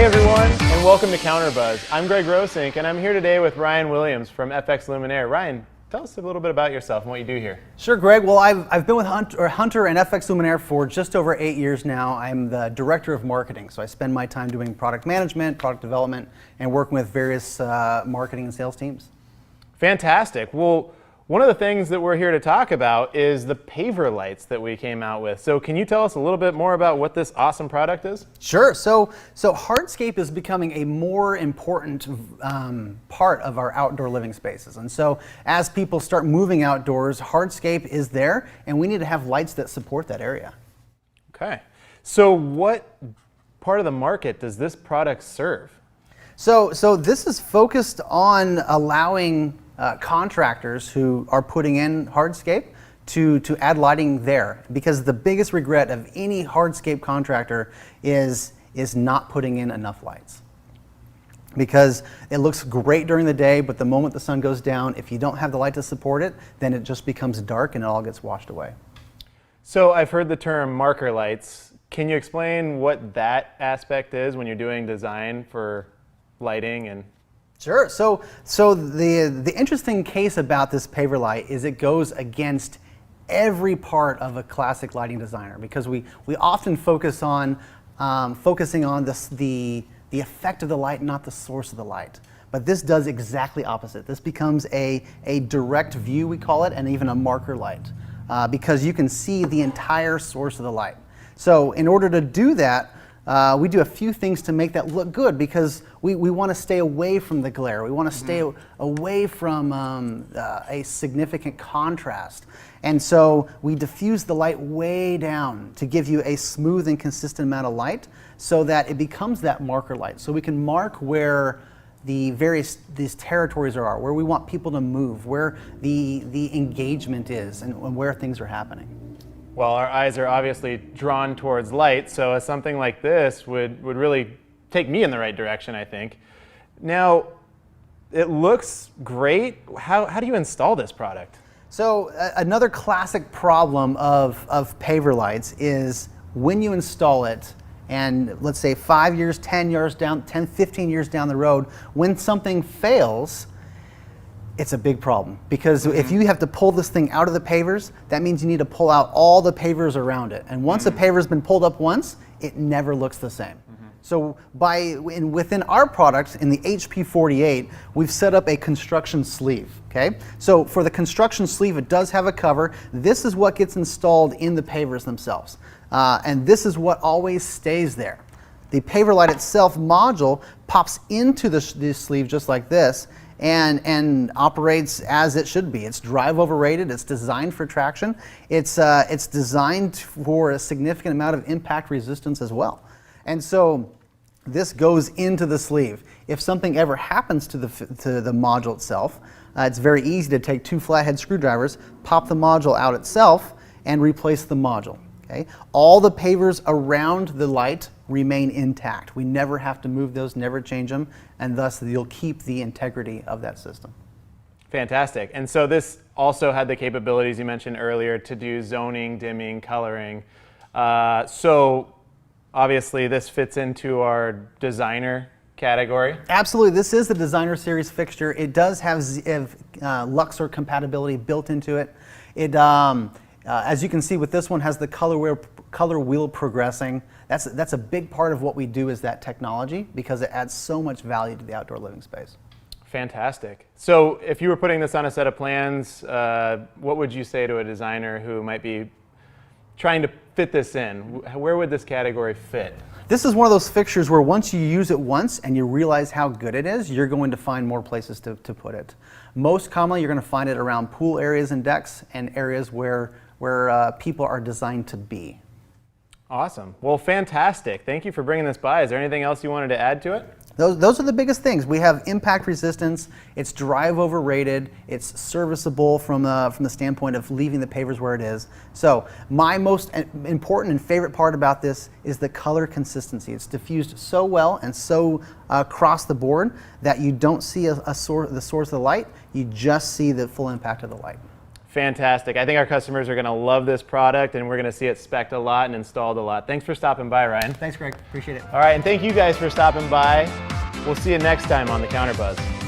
Hey everyone, and welcome to Counterbuzz. I'm Greg Rosink, and I'm here today with Ryan Williams from FX Luminaire. Ryan, tell us a little bit about yourself and what you do here. Sure, Greg. Well, I've been with Hunter and FX Luminaire for just over 8 years now. I'm the director of marketing, so I spend my time doing product management, product development, and working with various marketing and sales teams. Fantastic. Well, one of the things that we're here to talk about is the Paver lights that we came out with. So can you tell us a little bit more about what this awesome product is? Sure. So hardscape is becoming a more important part of our outdoor living spaces. And so as people start moving outdoors, hardscape is there, and we need to have lights that support that area. Okay. So what part of the market does this product serve? So this is focused on allowing contractors who are putting in hardscape to add lighting there, because the biggest regret of any hardscape contractor is not putting in enough lights. Because it looks great during the day, but the moment the sun goes down, if you don't have the light to support it, then it just becomes dark and it all gets washed away. So I've heard the term marker lights. Can you explain what that aspect is when you're doing design for lighting? And Sure. So the interesting case about this Paver light is it goes against every part of a classic lighting designer, because we often focus on focusing on the effect of the light, not the source of the light. But this does exactly opposite. This becomes a direct view, we call it, and even a marker light, because you can see the entire source of the light. So in order to do that, we do a few things to make that look good, because we want to stay away from the glare. We want to stay away from a significant contrast. And so we diffuse the light way down to give you a smooth and consistent amount of light, so that it becomes that marker light. So we can mark where these territories are, where we want people to move, where the engagement is, and where things are happening. well, our eyes are obviously drawn towards light, so something like this would really take me in the right direction, I think. Now, it looks great. How do you install this product? So another classic problem of Paver lights is when you install it, and let's say 5 years, 10 years down, 10, 15 years down the road, when something fails, it's a big problem, because if you have to pull this thing out of the pavers, that means you need to pull out all the pavers around it. And once a paver's been pulled up once, it never looks the same. So within our product, in the HP48, we've set up a construction sleeve, okay? So for the construction sleeve, it does have a cover. This is what gets installed in the pavers themselves. And this is what always stays there. The Paver light itself module pops into the sleeve just like this, and operates as it should be. It's drive overrated. It's designed for traction. It's designed for a significant amount of impact resistance as well. And so this goes into the sleeve. If something ever happens to the module itself, it's very easy to take 2 flathead screwdrivers, pop the module out itself, and replace the module. Okay? All the pavers around the light remain intact. We never have to move those, never change them, and thus you'll keep the integrity of that system. Fantastic. And so this also had the capabilities you mentioned earlier to do zoning, dimming, coloring. So obviously this fits into our designer category. Absolutely. This is the designer series fixture. It does have Luxor compatibility built into it. It as you can see with this one, has the color wheel progressing. That's a big part of what we do, is that technology, because it adds so much value to the outdoor living space. Fantastic. So if you were putting this on a set of plans, what would you say to a designer who might be trying to fit this in? Where would this category fit? This is one of those fixtures where once you use it once and you realize how good it is, you're going to find more places to put it. Most commonly, you're going to find it around pool areas and decks, and areas where people are designed to be. Awesome. Well, fantastic. Thank you for bringing this by. Is there anything else you wanted to add to it? Those are the biggest things. We have impact resistance. It's drive overrated. It's serviceable from the standpoint of leaving the pavers where it is. So my most important and favorite part about this is the color consistency. It's diffused so well and so across the board that you don't see the source of the light. You just see the full impact of the light. Fantastic. I think our customers are going to love this product, and we're going to see it spec'd a lot and installed a lot. Thanks for stopping by, Ryan. Thanks, Greg. Appreciate it. All right, and thank you guys for stopping by. We'll see you next time on the Counterbuzz.